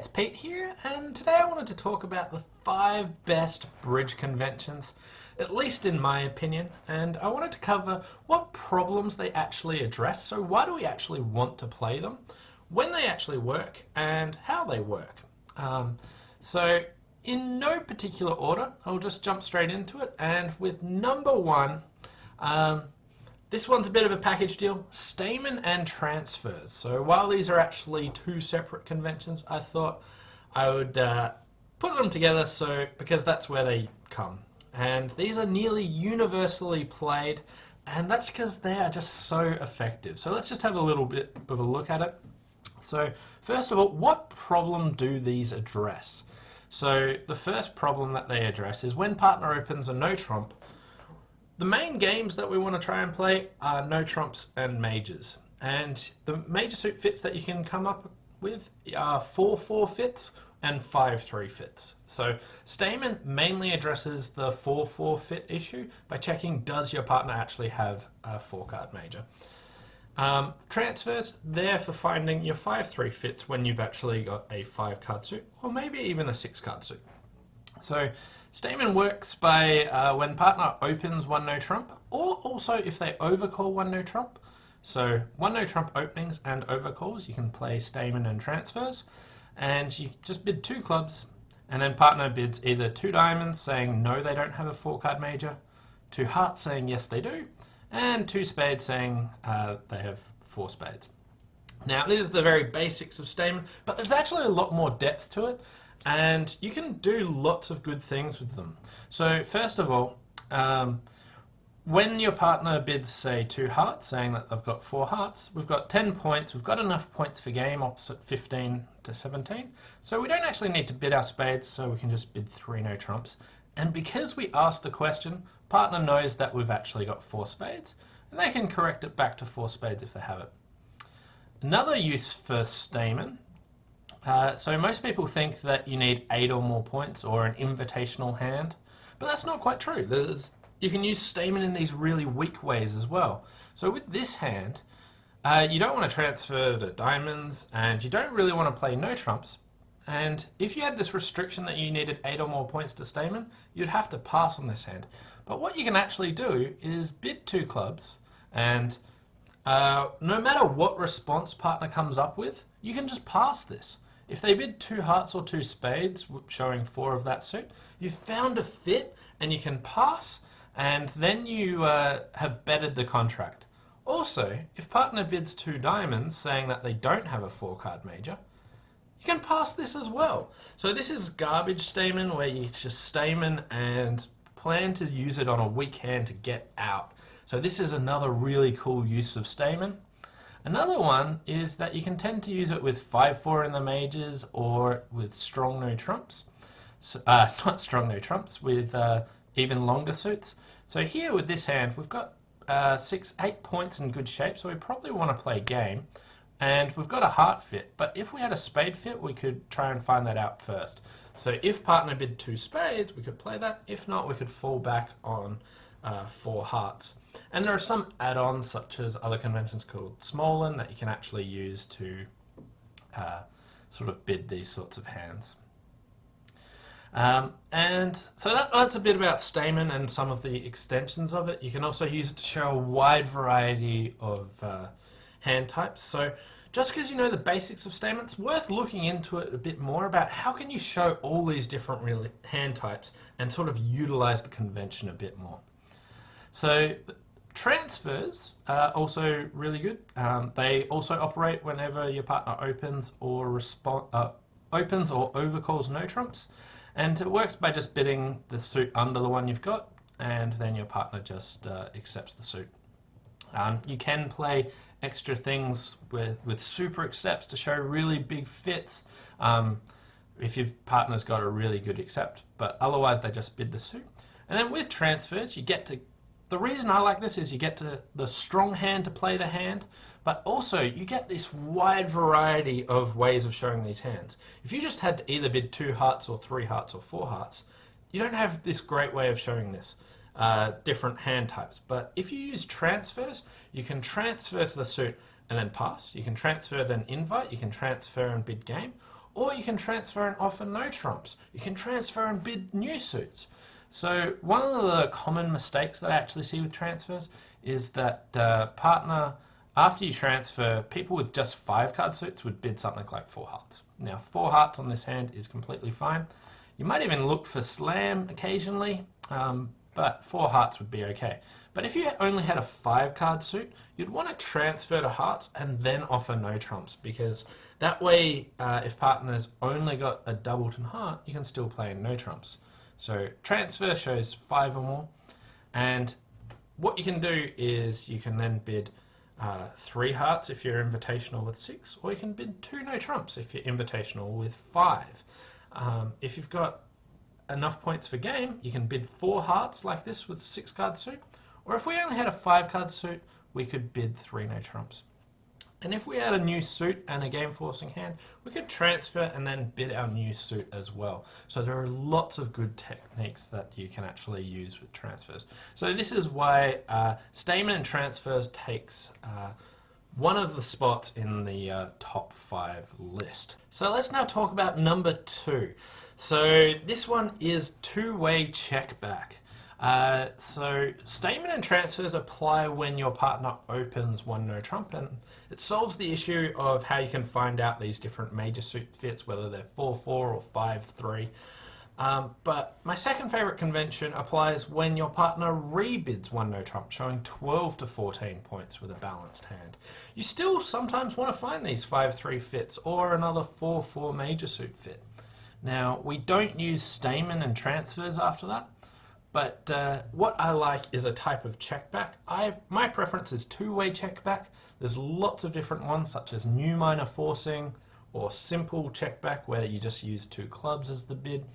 it's Pete here, and today I wanted to talk about the 5 best bridge conventions, at least in my opinion, and I wanted to cover what problems they actually address. So why do we actually want to play them, when they actually work, and how they work. So in no particular order, I'll just jump straight into it, and with number 1, this one's a bit of a package deal, Stayman and Transfers. So while these are actually 2 separate conventions, I thought I would put them together because that's where they come. And these are nearly universally played, and that's because they are just so effective. So let's just have a little bit of a look at it. So first of all, what problem do these address? So the first problem that they address is when partner opens a no trump. The main games that we want to try and play are no trumps and majors, and the major suit fits that you can come up with are 4-4 fits and 5-3 fits. So Stayman mainly addresses the 4-4 fit issue by checking, does your partner actually have a 4-card major? Transfers, there for finding your 5-3 fits when you've actually got a 5-card suit, or maybe even a 6-card suit. So Stayman works by when partner opens 1 no trump, or also if they overcall 1 no trump. So 1 no trump openings and overcalls, you can play Stayman and Transfers, and you just bid 2 clubs, and then partner bids either 2 diamonds saying no, they don't have a 4-card major, 2 hearts saying yes, they do, and 2 spades saying they have 4 spades. Now this is the very basics of Stayman, but there's actually a lot more depth to it, and you can do lots of good things with them. So first of all, when your partner bids, say, 2 hearts, saying that they've got 4 hearts, we've got 10 points, we've got enough points for game, opposite 15 to 17, so we don't actually need to bid our spades, so we can just bid 3 no trumps. And because we asked the question, partner knows that we've actually got 4 spades, and they can correct it back to 4 spades if they have it. Another use for Stayman, so most people think that you need 8 or more points or an invitational hand, but that's not quite true. You can use Stayman in these really weak ways as well. So with this hand, you don't want to transfer to diamonds, and you don't really want to play no trumps. And if you had this restriction that you needed 8 or more points to Stayman, you'd have to pass on this hand. But what you can actually do is bid 2 clubs, and no matter what response partner comes up with, you can just pass this. If they bid 2 hearts or 2 spades, showing 4 of that suit, you've found a fit and you can pass, and then you have bettered the contract. Also, if partner bids 2 diamonds, saying that they don't have a 4-card major, you can pass this as well. So this is garbage Stayman, where you just Stayman and plan to use it on a weak hand to get out. So this is another really cool use of Stayman. Another one is that you can tend to use it with 5-4 in the majors, or with strong no trumps. So, not strong no trumps, with even longer suits. So here with this hand, we've got 8 points in good shape, so we probably want to play game. And we've got a heart fit, but if we had a spade fit, we could try and find that out first. So if partner bid 2 spades, we could play that. If not, we could fall back on 4 hearts. And there are some add-ons, such as other conventions called Smolin, that you can actually use to sort of bid these sorts of hands. And so that's a bit about Stayman and some of the extensions of it. You can also use it to show a wide variety of hand types. So just because you know the basics of Stayman, it's worth looking into it a bit more about how can you show all these different hand types and sort of utilize the convention a bit more. So transfers are also really good. They also operate whenever your partner opens or overcalls no trumps, and it works by just bidding the suit under the one you've got, and then your partner just accepts the suit. You can play extra things with super accepts to show really big fits if your partner's got a really good accept, but otherwise they just bid the suit. And then with transfers, you get to, the reason I like this is you get to the strong hand to play the hand, but also you get this wide variety of ways of showing these hands. If you just had to either bid 2 hearts or 3 hearts or 4 hearts, you don't have this great way of showing this. Different hand types. But if you use transfers, you can transfer to the suit and then pass. You can transfer then invite. You can transfer and bid game. or you can transfer and offer no trumps. You can transfer and bid new suits. So one of the common mistakes that I actually see with transfers is that partner, after you transfer, people with just 5 card suits would bid something like 4 hearts. Now 4 hearts on this hand is completely fine. You might even look for slam occasionally, but 4 hearts would be okay. But if you only had a 5 card suit, you'd want to transfer to hearts and then offer no trumps, because that way if partner's only got a doubleton heart, you can still play in no trumps. So transfer shows 5 or more, and what you can do is you can then bid 3 hearts if you're invitational with 6, or you can bid 2 no trumps if you're invitational with 5. If you've got enough points for game, you can bid 4 hearts like this with a 6 card suit, or if we only had a 5 card suit, we could bid 3 no trumps. And if we had a new suit and a game forcing hand, we could transfer and then bid our new suit as well. So there are lots of good techniques that you can actually use with transfers. So this is why Stayman and Transfers takes one of the spots in the top 5 list. So let's now talk about number 2. So this one is two-way checkback. So Stayman and Transfers apply when your partner opens one no trump, and it solves the issue of how you can find out these different major suit fits, whether they're 4-4 or 5-3. But my second favorite convention applies when your partner rebids one no trump, showing 12 to 14 points with a balanced hand. You still sometimes want to find these 5-3 fits or another 4-4 major suit fit. Now, we don't use Stayman and Transfers after that, but what I like is a type of checkback. My preference is two-way checkback. There's lots of different ones, such as new minor forcing or simple checkback, where you just use 2 clubs as the bid,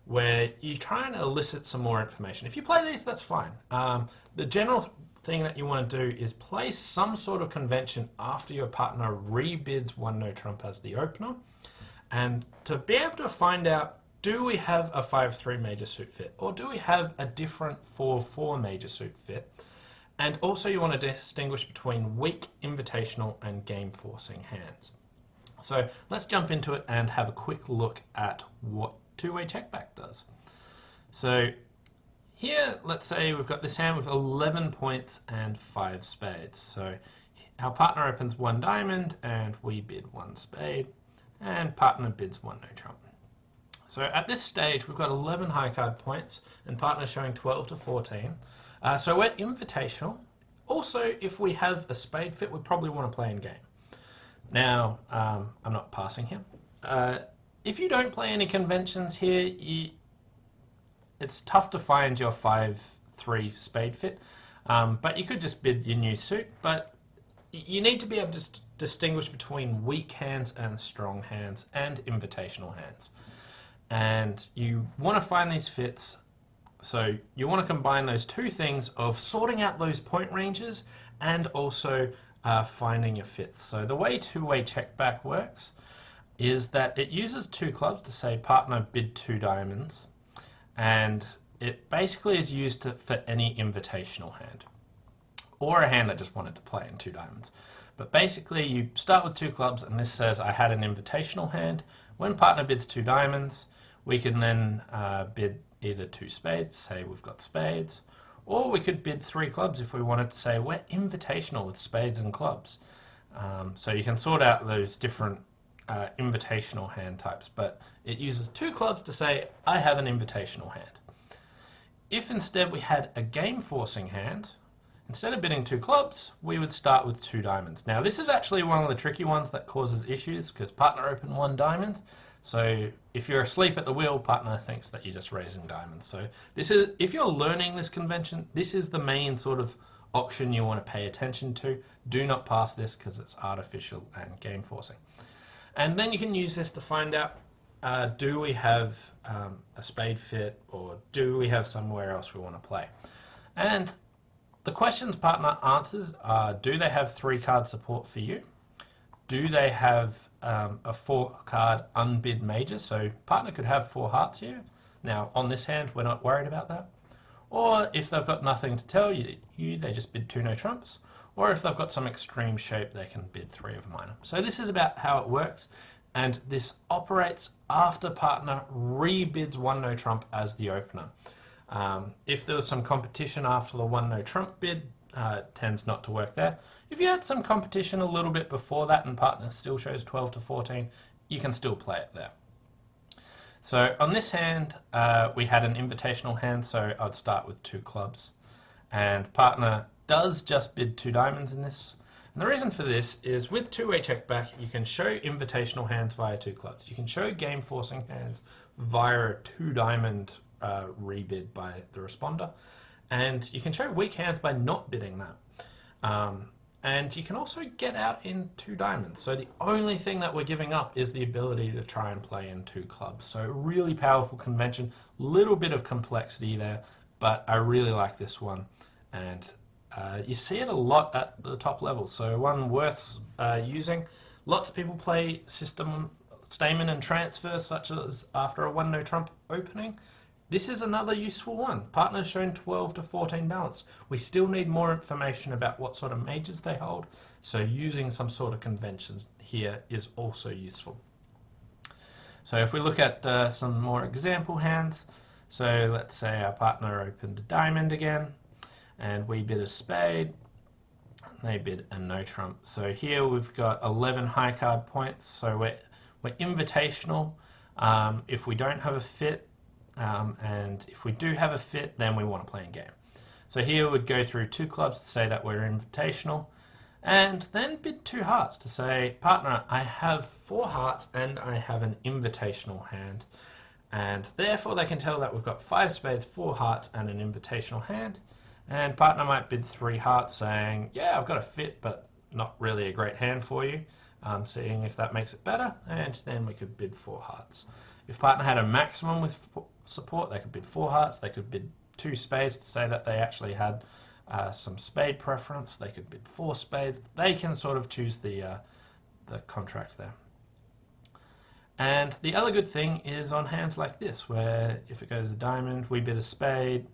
where you try and elicit some more information. If you play these, that's fine. The general thing that you want to do is play some sort of convention after your partner rebids one no trump as the opener, and to be able to find out, do we have a 5-3 major suit fit, or do we have a different 4-4 major suit fit? And also you want to distinguish between weak, invitational, and game forcing hands. So let's jump into it and have a quick look at what two-way checkback does. So here, let's say we've got this hand with 11 points and 5 spades. So our partner opens 1 diamond and we bid 1 spade, and partner bids 1 no trump. So at this stage, we've got 11 high card points and partner showing 12 to 14. So we're invitational. Also, if we have a spade fit, we probably want to play in game. Now, I'm not passing here. If you don't play any conventions here, it's tough to find your 5-3 spade fit, but you could just bid your new suit. But you need to be able to distinguish between weak hands and strong hands and invitational hands. And you want to find these fits, so you want to combine those two things of sorting out those point ranges and also finding your fits. So the way two-way checkback works is that it uses 2 clubs to say partner bid 2 diamonds, and it basically is used for any invitational hand or a hand that just wanted to play in 2 diamonds. But basically you start with 2 clubs, and this says I had an invitational hand. When partner bids 2 diamonds, we can then bid either 2 spades to say we've got spades, or we could bid 3 clubs if we wanted to say we're invitational with spades and clubs. So you can sort out those different invitational hand types, but it uses 2 clubs to say I have an invitational hand. If instead we had a game forcing hand, instead of bidding 2 clubs, we would start with 2 diamonds. Now this is actually one of the tricky ones that causes issues, because partner opened 1 diamond. So if you're asleep at the wheel, partner thinks that you're just raising diamonds. So this is, if you're learning this convention, this is the main sort of auction you want to pay attention to. Do not pass this because it's artificial and game forcing. And then you can use this to find out, do we have a spade fit, or do we have somewhere else we want to play? And the questions partner answers are, do they have 3 card support for you? Do they have a 4 card unbid major? So partner could have 4 hearts here. Now on this hand, we're not worried about that. Or if they've got nothing to tell you, they just bid 2 no trumps. Or if they've got some extreme shape, they can bid 3 of minor. So this is about how it works. and this operates after partner rebids one no trump as the opener. If there was some competition after the one no trump bid, it tends not to work there. If you had some competition a little bit before that and partner still shows 12 to 14, you can still play it there. So on this hand, we had an invitational hand, so I'd start with 2 clubs. And partner does just bid 2 diamonds in this. And the reason for this is with two-way check back, you can show invitational hands via 2 clubs. You can show game forcing hands via a 2 diamond rebid by the responder. And you can show weak hands by not bidding that. And you can also get out in 2 diamonds. So the only thing that we're giving up is the ability to try and play in 2 clubs. So really powerful convention, little bit of complexity there, but I really like this one. And you see it a lot at the top level. So one worth using. Lots of people play system Stayman and Transfers, such as after a one no trump opening. This is another useful one. Partner's shown 12 to 14 balance. We still need more information about what sort of majors they hold, so using some sort of conventions here is also useful. So if we look at some more example hands, so let's say our partner opened a diamond again, and we bid a spade, they bid a no trump. So here we've got 11 high card points, so we're invitational if we don't have a fit. And if we do have a fit, then we want to play in game. So here we'd go through 2 clubs to say that we're invitational, and then bid 2 hearts to say, partner, I have 4 hearts and I have an invitational hand. And therefore they can tell that we've got 5 spades, 4 hearts and an invitational hand. And partner might bid 3 hearts saying, yeah, I've got a fit, but not really a great hand for you. Seeing if that makes it better, and then we could bid 4 hearts. If partner had a maximum with support, they could bid 4 hearts, they could bid 2 spades to say that they actually had some spade preference, they could bid 4 spades. They can sort of choose the contract there. And the other good thing is on hands like this, where if it goes a diamond, we bid a spade,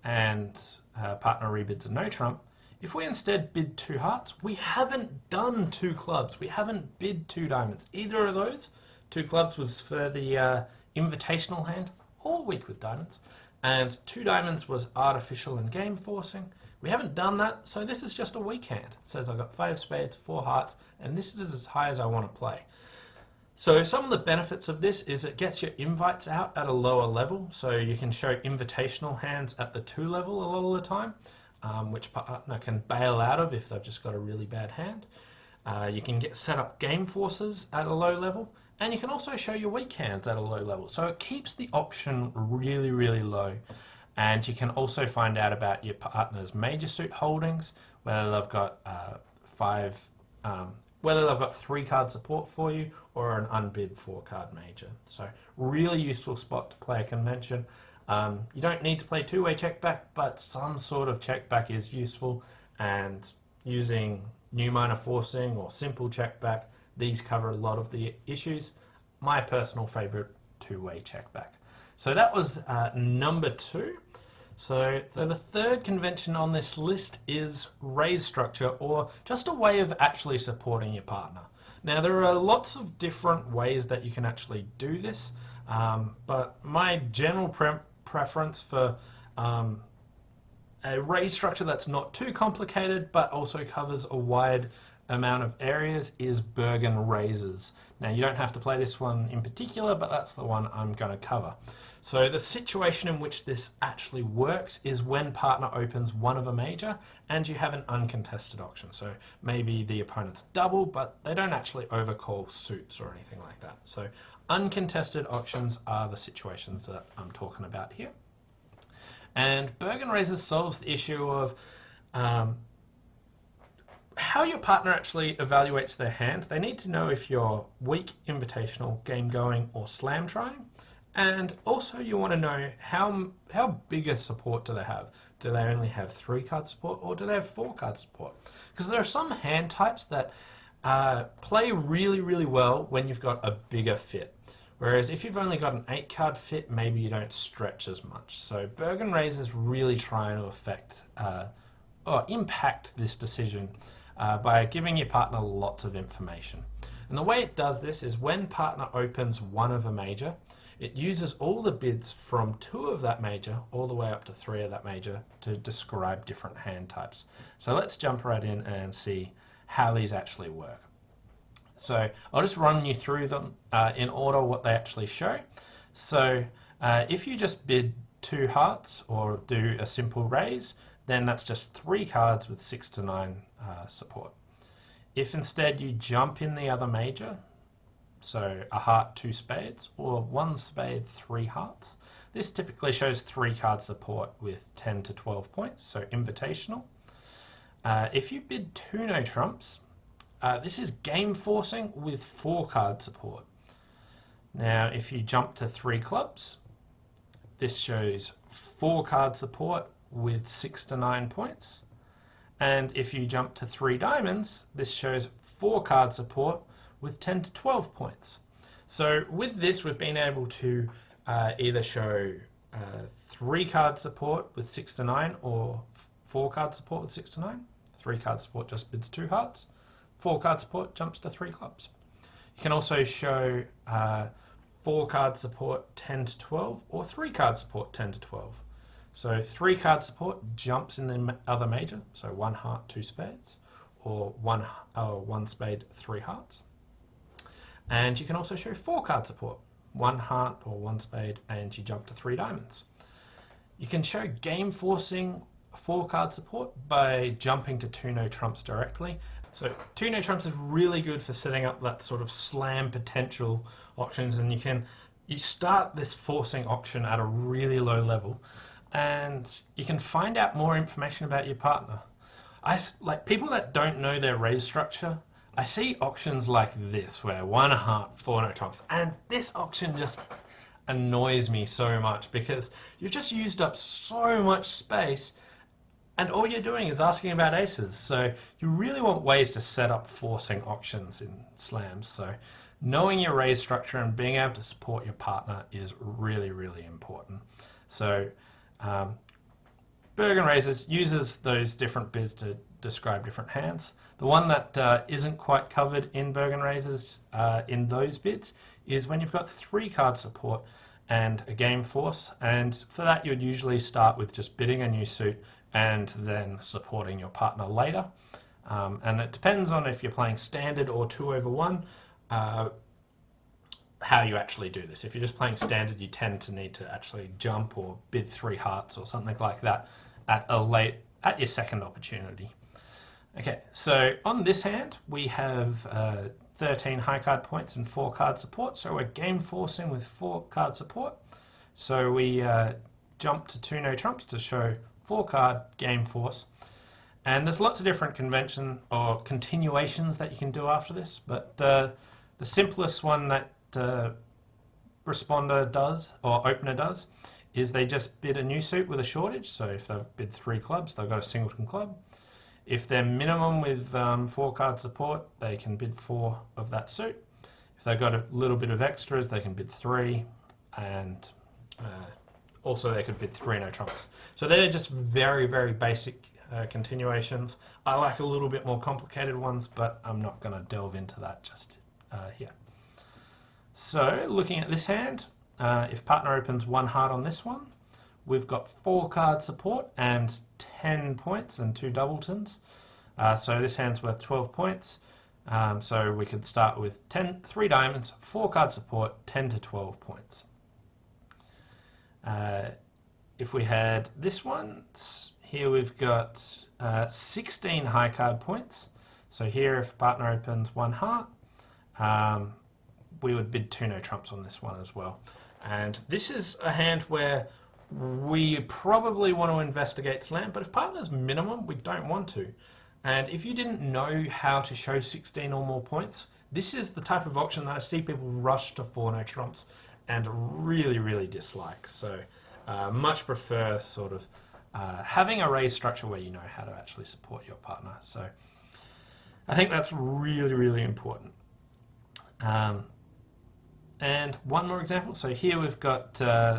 and partner rebids a no trump. If we instead bid 2 hearts, we haven't done 2 clubs. We haven't bid 2 diamonds. Either of those 2 clubs was for the invitational hand, or weak with diamonds. And 2 diamonds was artificial and game forcing. We haven't done that, so this is just a weak hand. It says I've got 5 spades, 4 hearts, and this is as high as I want to play. So some of the benefits of this is it gets your invites out at a lower level, so you can show invitational hands at the 2 level a lot of the time. Which partner can bail out of if they've just got a really bad hand. You can set up game forces at a low level, and you can also show your weak hands at a low level. So it keeps the option really, really low. And you can also find out about your partner's major suit holdings, whether they've got whether they've got 3 card support for you or an unbid 4 card major. So really useful spot to play a convention. You don't need to play two-way checkback, but some sort of checkback is useful, and using new minor forcing or simple checkback, these cover a lot of the issues. My personal favorite, two-way checkback. So that was number 2. So the third convention on this list is raise structure, or just a way of actually supporting your partner. Now there are lots of different ways that you can actually do this, but my general preference for a raise structure that's not too complicated but also covers a wide amount of areas is Bergen Raises. Now you don't have to play this one in particular, but that's the one I'm going to cover. So the situation in which this actually works is when partner opens one of a major and you have an uncontested auction. So maybe the opponent's double, but they don't actually overcall suits or anything like that. So uncontested auctions are the situations that I'm talking about here. And Bergen Raises solves the issue of how your partner actually evaluates their hand. They need to know if you're weak, invitational, game going, or slam trying. And also you want to know how big a support do they have. Do they only have 3 card support, or do they have 4 card support? Because there are some hand types that play really, really well when you've got a bigger fit. Whereas if you've only got an 8 card fit, maybe you don't stretch as much. So Bergen Raises really trying to affect or impact this decision by giving your partner lots of information. And the way it does this is when partner opens one of a major, it uses all the bids from 2 of that major all the way up to 3 of that major to describe different hand types. So let's jump right in and see how these actually work. So I'll just run you through them in order what they actually show. So if you just bid 2 hearts or do a simple raise, then that's just 3 cards with 6 to 9 support. If instead you jump in the other major, so a heart, 2 spades, or 1 spade, 3 hearts, this typically shows 3 card support with 10 to 12 points, so invitational. If you bid 2 no trumps, this is game forcing with 4 card support. Now if you jump to 3 clubs, this shows 4 card support with 6 to 9 points. And if you jump to 3 diamonds, this shows 4 card support with 10 to 12 points. So with this, we've been able to either show 3 card support with 6 to 9 or 4 card support with 6 to 9. 3 card support just bids 2 hearts. 4 card support jumps to 3 clubs. You can also show 4 card support 10 to 12 or 3 card support 10 to 12. So 3 card support jumps in the other major, so 1 heart, 2 spades, or 1 spade, 3 hearts. And you can also show 4 card support, 1 heart or 1 spade, and you jump to 3 diamonds. You can show game forcing 4 card support by jumping to 2 no trumps directly. So 2 no trumps is really good for setting up that sort of slam potential auctions, and you start this forcing auction at a really low level, and you can find out more information about your partner. Like people that don't know their raise structure, I see auctions like this where 1 heart, 4 no trumps, and this auction just annoys me so much because you've just used up so much space and all you're doing is asking about aces. So you really want ways to set up forcing auctions in slams. So knowing your raise structure and being able to support your partner is really, really important. So Bergen Raises uses those different bids to describe different hands. The one that isn't quite covered in Bergen Raises in those bids is when you've got 3 card support and a game force, and for that you would usually start with just bidding a new suit and then supporting your partner later. And it depends on if you're playing standard or 2/1 how you actually do this. If you're just playing standard, you tend to need to actually jump or bid 3 hearts or something like that at your second opportunity. Okay, so on this hand we have 13 high card points and 4 card support, so we're game forcing with 4 card support. So we jump to 2 no trumps to show 4 card game force, and there's lots of different convention or continuations that you can do after this, but the simplest one that responder does or opener does is they just bid a new suit with a shortage. So if they've bid 3 clubs, they've got a singleton club. If they're minimum with 4 card support, they can bid 4 of that suit. If they've got a little bit of extras, they can bid 3, and also they could bid 3 no trumps. So they're just very, very basic continuations. I like a little bit more complicated ones, but I'm not going to delve into that just here. So looking at this hand, if partner opens 1 heart on this one, we've got 4 card support and 10 points and 2 doubletons. So this hand's worth 12 points. So we could start with 3 diamonds, 4 card support, 10 to 12 points. If we had this one, here we've got 16 high card points. So here if partner opens 1 heart, we would bid 2 no trumps on this one as well. And this is a hand where we probably want to investigate slam, but if partner's minimum, we don't want to. And if you didn't know how to show 16 or more points, this is the type of auction that I see people rush to 4 no trumps and really, really dislike. So much prefer sort of having a raise structure where you know how to actually support your partner. So I think that's really, really important. And one more example. So here we've got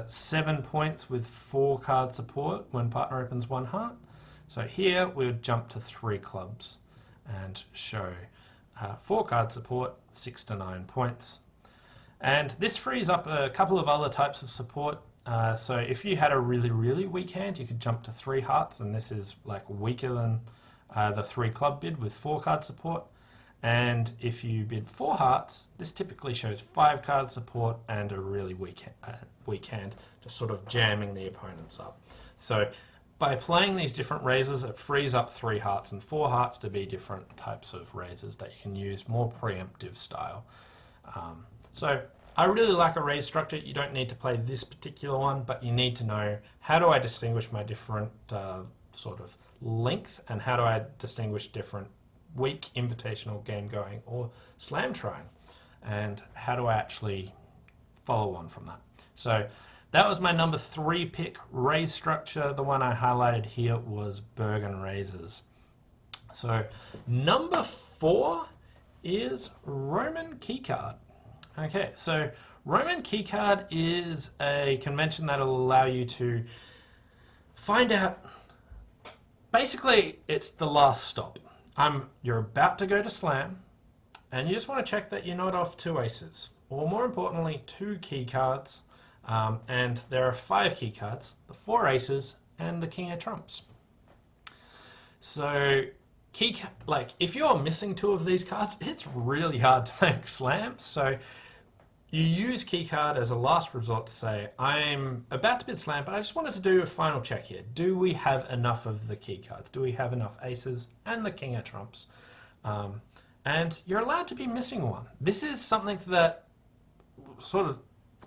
7 points with 4 card support when partner opens 1 heart. So here we would jump to 3 clubs and show 4 card support 6 to 9 points. And this frees up a couple of other types of support. So if you had a really weak hand, you could jump to 3 hearts, and this is like weaker than the 3 club bid with 4 card support. And if you bid 4 hearts, this typically shows 5 card support and a really weak hand, just sort of jamming the opponents up. So by playing these different raises, it frees up 3 hearts and 4 hearts to be different types of raises that you can use more preemptive style. So I really like a raise structure. You don't need to play this particular one, but you need to know, how do I distinguish my different sort of length, and how do I distinguish different weak invitational game going or slam trying, and how do I actually follow on from that. So that was my number 3 pick, raise structure. The one I highlighted here was Bergen Raises. So number 4 is Roman Keycard. Okay, so Roman Keycard is a convention that will allow you to find out, basically it's the last stop. You're about to go to slam, and you just want to check that you're not off 2 aces, or more importantly 2 key cards, and there are 5 key cards, the 4 aces and the king of trumps. So if you're missing 2 of these cards, it's really hard to make slams. So you use Keycard as a last resort to say, I'm about to bid slam, but I just wanted to do a final check here. Do we have enough of the key cards? Do we have enough aces and the king of trumps? And you're allowed to be missing 1. This is something that sort of,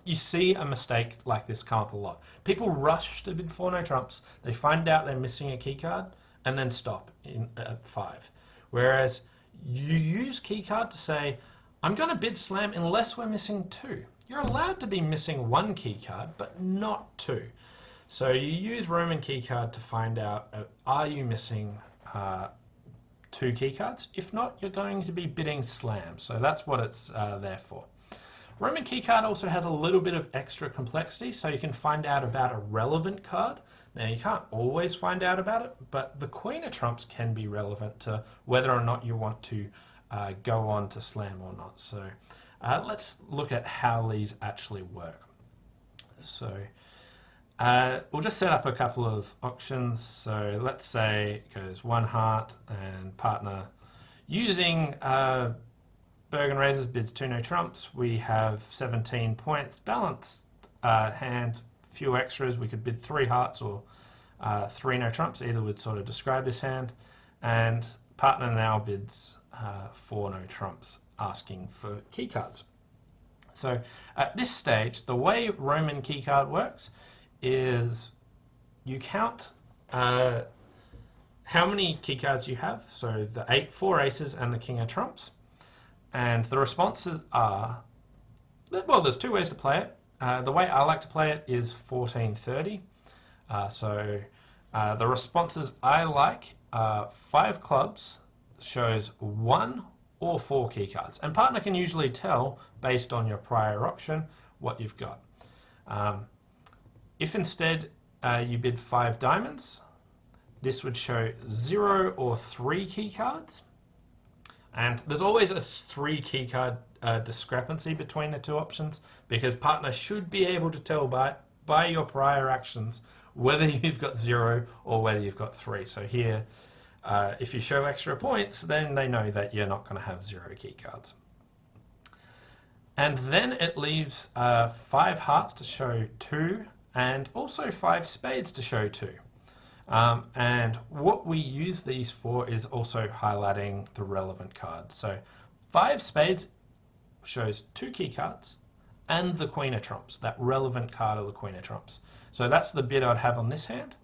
you see a mistake like this come up a lot. People rush to bid 4 no trumps, they find out they're missing a key card, and then stop at 5. Whereas you use Keycard to say, I'm going to bid slam unless we're missing 2. You're allowed to be missing 1 key card, but not 2. So you use Roman Keycard to find out, are you missing 2 key cards? If not, you're going to be bidding slam. So that's what it's there for. Roman Keycard also has a little bit of extra complexity, so you can find out about a relevant card. Now, you can't always find out about it, but the queen of trumps can be relevant to whether or not you want to go on to slam or not. So let's look at how these actually work. So we'll just set up a couple of auctions. So let's say it goes 1 heart and partner using Bergen Raises bids 2 no trumps. We have 17 points, balanced hand, few extras. We could bid 3 hearts or 3 no trumps. Either would sort of describe this hand. And partner now bids 4 no trumps, asking for key cards. So at this stage, the way Roman Keycard works is you count how many key cards you have. So the 4 aces and the king of trumps. And the responses are, well, there's 2 ways to play it. The way I like to play it is 1430. The responses I like are 5 clubs shows 1 or 4 key cards. And partner can usually tell, based on your prior auction, what you've got. If instead you bid 5 diamonds, this would show 0 or 3 key cards. And there's always a 3 key card discrepancy between the 2 options, because partner should be able to tell by your prior actions whether you've got 0 or whether you've got 3. So here, if you show extra points, then they know that you're not going to have 0 key cards. And then it leaves 5 hearts to show 2, and also 5 spades to show 2. And what we use these for is also highlighting the relevant card. So 5 spades shows 2 key cards and the queen of trumps, that relevant card of the queen of trumps. So that's the bid I'd have on this hand.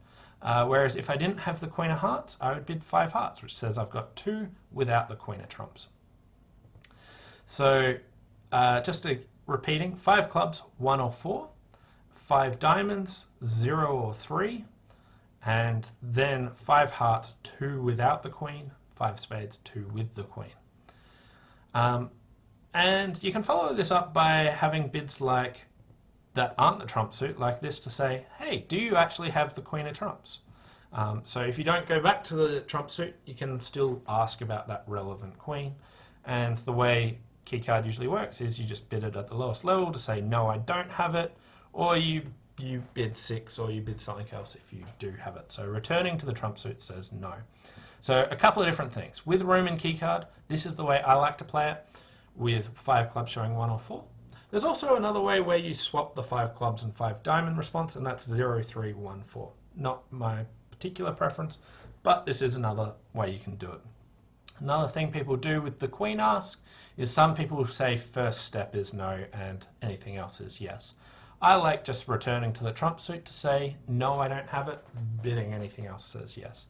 Whereas if I didn't have the queen of hearts, I would bid 5 hearts, which says I've got 2 without the queen of trumps. So just repeating, 5 clubs, 1 or 4, 5 diamonds, 0 or 3, and then 5 hearts, 2 without the queen, 5 spades, 2 with the queen. And you can follow this up by having bids like that aren't the trump suit, like this, to say, hey, do you actually have the queen of trumps? So if you don't go back to the trump suit, you can still ask about that relevant queen. And the way keycard usually works is you just bid it at the lowest level to say, no, I don't have it, or you bid 6, or you bid something else if you do have it. So returning to the trump suit says no. So a couple of different things. With Roman keycard, this is the way I like to play it, with 5 clubs showing 1 or 4. There's also another way where you swap the 5 clubs and 5 diamond response, and that's 0, 3, 1, 4. Not my particular preference, but this is another way you can do it. Another thing people do with the queen ask is some people say first step is no and anything else is yes. I like just returning to the trump suit to say no, I don't have it, bidding anything else says yes.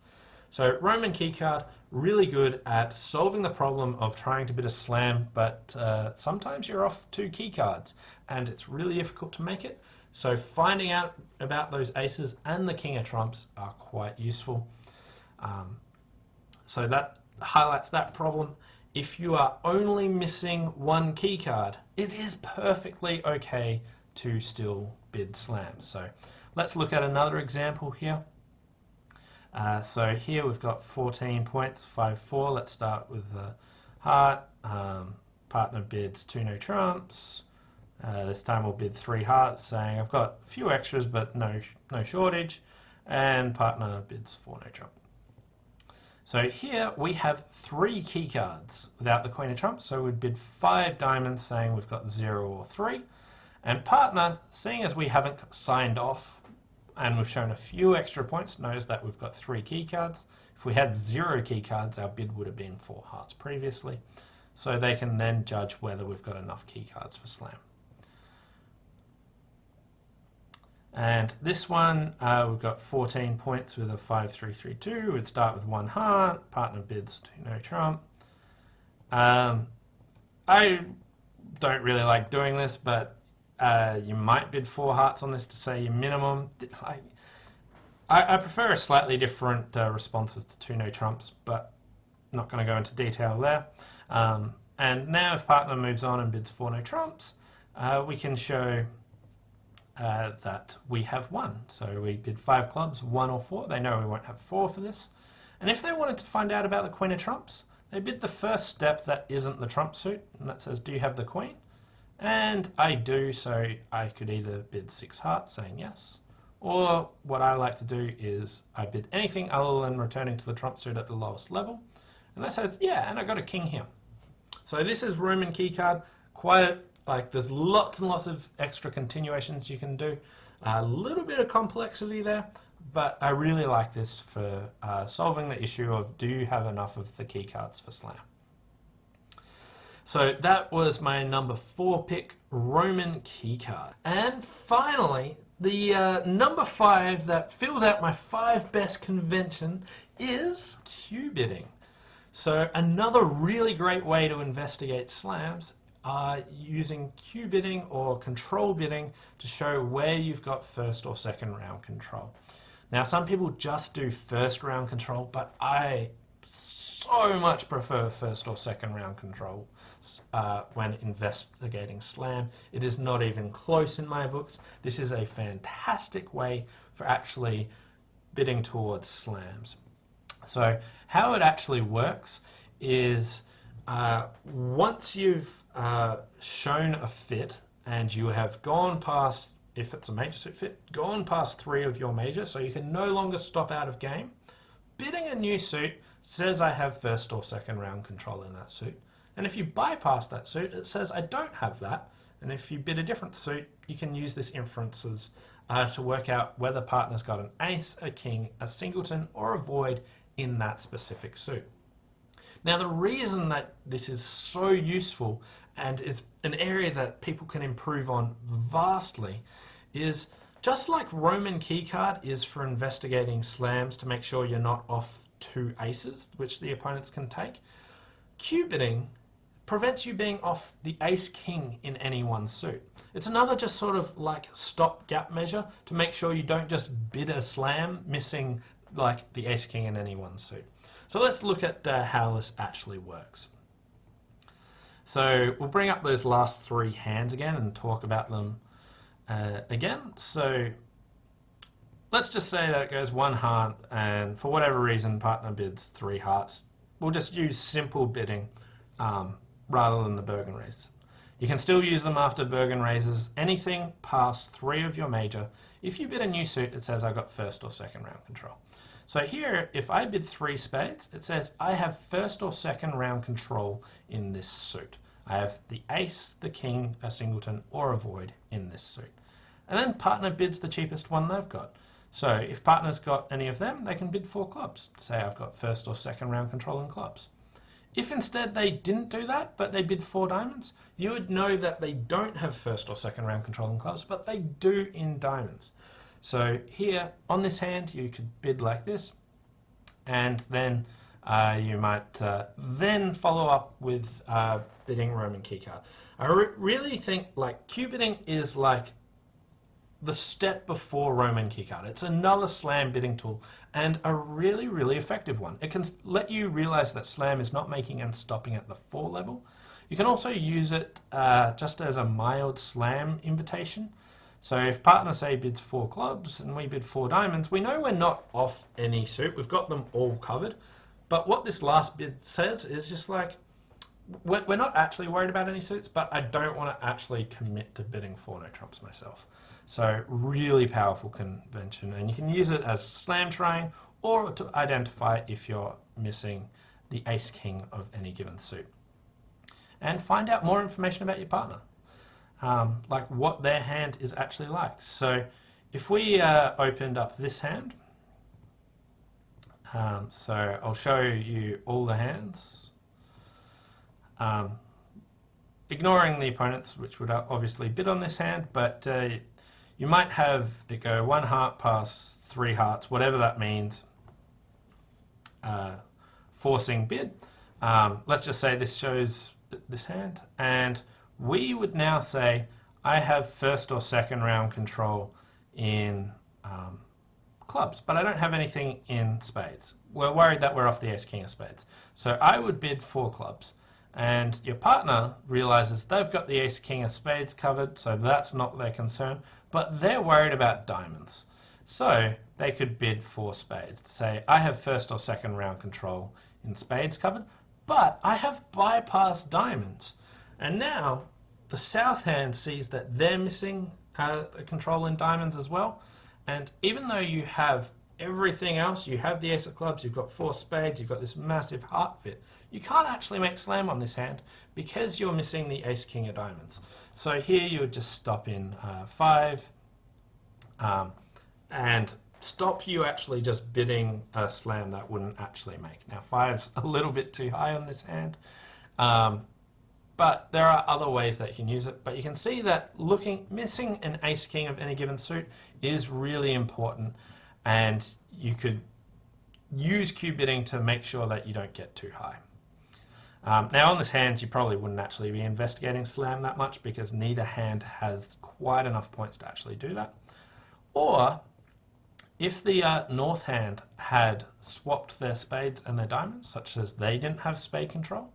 So Roman keycard, really good at solving the problem of trying to bid a slam, but sometimes you're off 2 keycards and it's really difficult to make it. So finding out about those aces and the king of trumps are quite useful. So that highlights that problem. If you are only missing 1 keycard, it is perfectly okay to still bid slams. So let's look at another example here. So here we've got 14 points, 5-4. Let's start with the heart. Partner bids 2 no trumps. This time we'll bid 3 hearts, saying I've got a few extras but no shortage. And partner bids 4 no trump. So here we have 3 keycards without the queen of trumps. So we'd bid 5 diamonds, saying we've got 0 or 3. And partner, seeing as we haven't signed off and we've shown a few extra points, knows that we've got 3 keycards. If we had 0 keycards, our bid would have been 4 hearts previously. So they can then judge whether we've got enough keycards for slam. And this one, we've got 14 points with a 5-3-3-2. We'd start with 1 heart. Partner bids 2 no trump. I don't really like doing this, but you might bid 4 hearts on this to say your minimum. I prefer a slightly different responses to 2 no trumps, but I'm not going to go into detail there. And now if partner moves on and bids 4 no trumps, we can show that we have 1. So we bid 5 clubs, 1 or 4. They know we won't have 4 for this. And if they wanted to find out about the queen of trumps, they bid the first step that isn't the trump suit, and that says, do you have the queen? And I do, so I could either bid 6 hearts, saying yes, or what I like to do is I bid anything other than returning to the trump suit at the lowest level, and that says, yeah, and I got a king here. So this is Roman keycard, there's lots and lots of extra continuations you can do. A little bit of complexity there, but I really like this for solving the issue of do you have enough of the keycards for slam. So that was my number 4 pick, Roman keycard. And finally, the number 5 that fills out my 5 best convention is cue bidding. So another really great way to investigate slams are using cue bidding or control bidding to show where you've got first or second round control. Now some people just do first round control, but I so much prefer first or second round control when investigating slam. It is not even close in my books. This is a fantastic way for actually bidding towards slams. So how it actually works is once you've shown a fit and you have gone past, if it's a major suit fit, gone past 3 of your majors, so you can no longer stop out of game, bidding a new suit says I have first or second round control in that suit. And if you bypass that suit, it says I don't have that. And if you bid a different suit, you can use this inferences to work out whether partner's got an ace, a king, a singleton, or a void in that specific suit. Now the reason that this is so useful and is an area that people can improve on vastly is just like Roman keycard is for investigating slams to make sure you're not off 2 aces, which the opponents can take, cue bidding prevents you being off the ace-king in any one suit. It's another just sort of like stop-gap measure to make sure you don't just bid a slam missing like the ace-king in any one suit. So let's look at how this actually works. So we'll bring up those last 3 hands again and talk about them again. So let's just say that it goes 1 heart and for whatever reason partner bids 3 hearts. We'll just use simple bidding rather than the Bergen Raises. You can still use them after Bergen Raises anything past 3 of your major. If you bid a new suit, it says I got first or second round control. So here, if I bid 3 spades, it says I have first or second round control in this suit. I have the ace, the king, a singleton, or a void in this suit. And then partner bids the cheapest one they've got. So if partner's got any of them, they can bid 4 clubs. Say I've got first or second round control in clubs. If instead they didn't do that, but they bid 4 diamonds, you would know that they don't have first or second round control in clubs, but they do in diamonds. So here on this hand, you could bid like this, and then you might then follow up with bidding Roman Keycard. I really think like cue bidding is like the step before Roman Keycard. It's another slam bidding tool and a really, really effective one. It can let you realize that slam is not making and stopping at the 4 level. You can also use it just as a mild slam invitation. So if partner, say, bids 4 clubs and we bid 4 diamonds, we know we're not off any suit. We've got them all covered. But what this last bid says is just like, we're not actually worried about any suits, but I don't want to actually commit to bidding 4 no trumps myself. So really powerful convention, and you can use it as slam trying or to identify if you're missing the ace king of any given suit. And find out more information about your partner, like what their hand is actually like. So if we opened up this hand, so I'll show you all the hands. Ignoring the opponents, which would obviously bid on this hand, but you might have it go 1 heart past 3 hearts, whatever that means, forcing bid. Let's just say this shows this hand, and we would now say I have first or second round control in clubs, but I don't have anything in spades. We're worried that we're off the ace king of spades. So I would bid 4 clubs. And your partner realizes they've got the ace king of spades covered, so that's not their concern, but they're worried about diamonds. So they could bid 4 spades to say, I have first or second round control in spades covered, but I have bypassed diamonds. And now the south hand sees that they're missing control in diamonds as well. And even though you have everything else, you have the ace of clubs, you've got 4 spades, you've got this massive heart fit, you can't actually make slam on this hand because you're missing the ace king of diamonds. So here you would just stop in 5 and stop you actually just bidding a slam that wouldn't actually make. Now 5's a little bit too high on this hand, but there are other ways that you can use it. But you can see that missing an ace king of any given suit is really important, and you could use cue bidding to make sure that you don't get too high. Now on this hand, you probably wouldn't actually be investigating slam that much because neither hand has quite enough points to actually do that. Or if the north hand had swapped their spades and their diamonds, such as they didn't have spade control,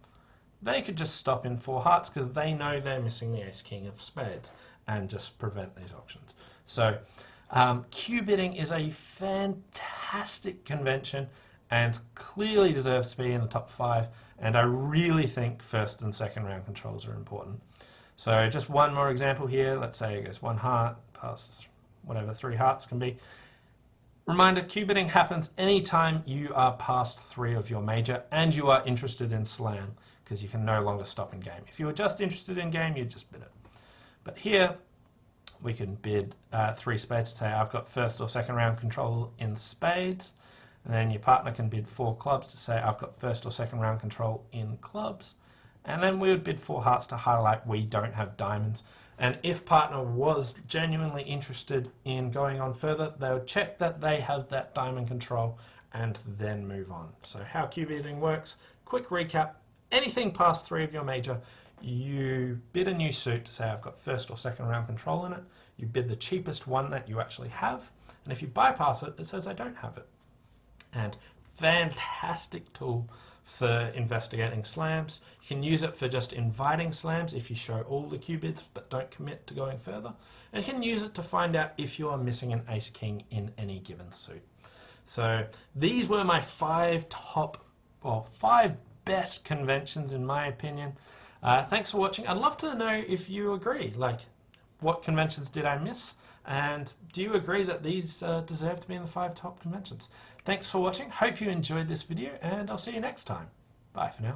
they could just stop in 4 hearts because they know they're missing the ace king of spades and just prevent these auctions. So cue bidding is a fantastic convention and clearly deserves to be in the top 5, and I really think first and second round controls are important. So just one more example here. Let's say it goes 1 heart past whatever 3 hearts can be. Reminder, cue bidding happens anytime you are past 3 of your major and you are interested in slam, because you can no longer stop in game. If you were just interested in game, you'd just bid it. But here we can bid 3 spades to say I've got first or second round control in spades, and then your partner can bid 4 clubs to say I've got first or second round control in clubs, and then we would bid 4 hearts to highlight we don't have diamonds. And if partner was genuinely interested in going on further, they would check that they have that diamond control and then move on. So how cue bidding works, quick recap: anything past 3 of your major, you bid a new suit to say I've got first or second round control in it. You bid the cheapest one that you actually have, and if you bypass it, it says I don't have it. And fantastic tool for investigating slams. You can use it for just inviting slams if you show all the cue bids but don't commit to going further. And you can use it to find out if you are missing an ace king in any given suit. So these were my 5 best conventions in my opinion. Thanks for watching. I'd love to know if you agree. Like, what conventions did I miss? And do you agree that these deserve to be in the 5 top conventions? Thanks for watching. Hope you enjoyed this video, and I'll see you next time. Bye for now.